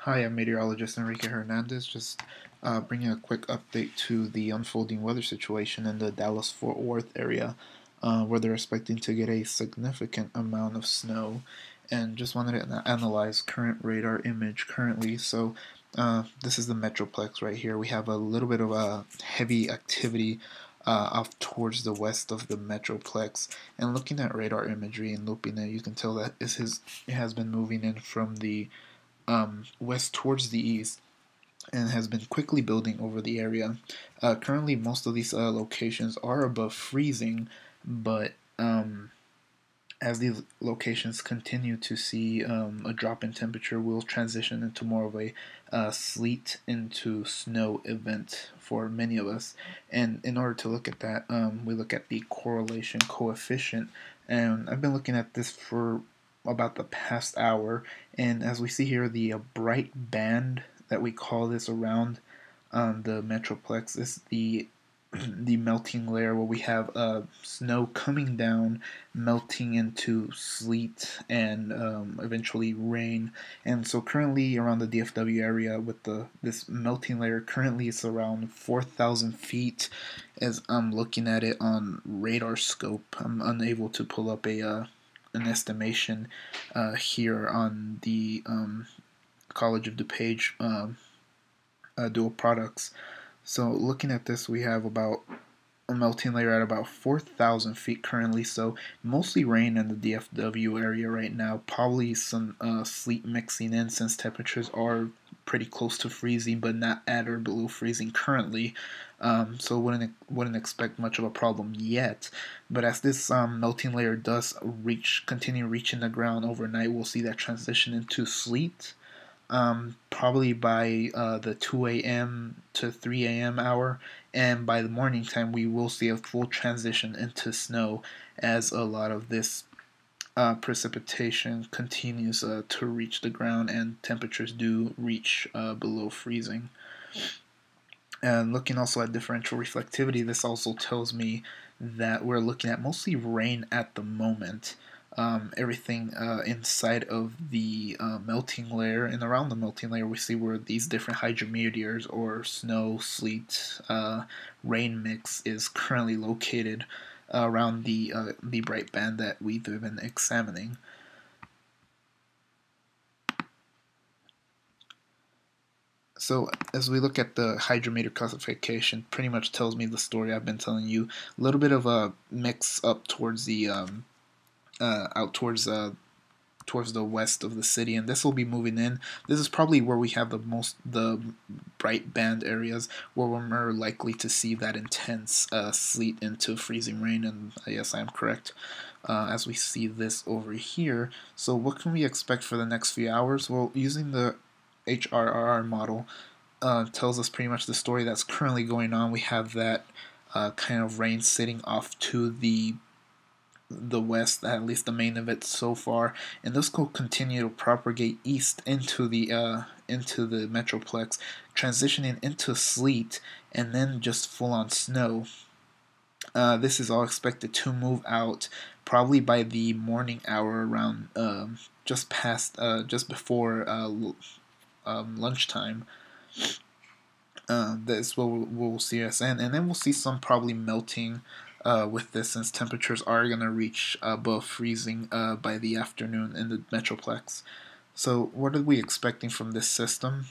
Hi, I'm meteorologist Enrique Hernandez. Just bringing a quick update to the unfolding weather situation in the Dallas-Fort Worth area, where they're expecting to get a significant amount of snow. And just wanted to analyze current radar image currently. So this is the Metroplex right here. We have a little bit of a heavy activity off towards the west of the Metroplex. And looking at radar imagery and looping it, you can tell that it has been moving in from the west towards the east and has been quickly building over the area. Currently, most of these locations are above freezing, but as these locations continue to see a drop in temperature, we'll transition into more of a sleet into snow event for many of us. And in order to look at that, we look at the correlation coefficient. And I've been looking at this for about the past hour. And as we see here, the bright band that we call this around the Metroplex is the melting layer where we have snow coming down, melting into sleet and eventually rain. And so currently around the DFW area with this melting layer, currently it's around 4,000 feet as I'm looking at it on radar scope. I'm unable to pull up an estimation here on the College of DuPage dual products. So looking at this, we have about a melting layer at about 4,000 feet currently, so mostly rain in the DFW area right now, probably some sleet mixing in since temperatures are pretty close to freezing but not at or below freezing currently. So wouldn't expect much of a problem yet, but as this melting layer does continue reaching the ground overnight, we'll see that transition into sleet. Probably by the 2 a.m. to 3 a.m. hour, and by the morning time we will see a full transition into snow as a lot of this precipitation continues to reach the ground and temperatures do reach below freezing. And looking also at differential reflectivity, this also tells me that we're looking at mostly rain at the moment. Everything inside of the melting layer and around the melting layer, we see where these different hydrometeors or snow, sleet, rain mix is currently located around the bright band that we've been examining. So as we look at the hydrometer classification, pretty much tells me the story I've been telling you. A little bit of a mix up towards the out towards the west of the city, and this will be moving in. This is probably where we have the bright band areas where we're more likely to see that intense sleet into freezing rain, and yes, I am correct. As we see this over here, so what can we expect for the next few hours? Well, using the HRRR model tells us pretty much the story that's currently going on. We have that kind of rain sitting off to the west, at least the main of it so far, and this will continue to propagate east into the metroplex, transitioning into sleet and then just full-on snow. This is all expected to move out probably by the morning hour around just before lunchtime. That's what we'll see us in, and then we'll see some probably melting with this, since temperatures are going to reach above freezing by the afternoon in the Metroplex. So what are we expecting from this system?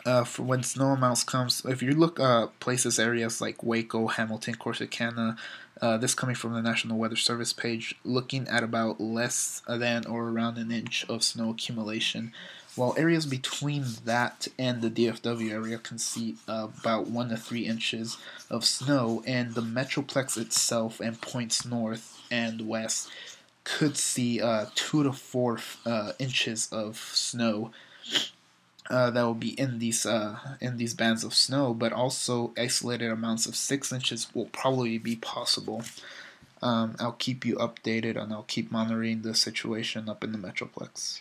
For when snow amounts comes, if you look places, areas like Waco, Hamilton, Corsicana, this coming from the National Weather Service page, looking at about less than or around an inch of snow accumulation, while areas between that and the DFW area can see about 1 to 3 inches of snow, and the Metroplex itself and points north and west could see 2 to 4 inches of snow. That will be in these bands of snow, but also isolated amounts of 6 inches will probably be possible. I'll keep you updated, and I'll keep monitoring the situation up in the Metroplex.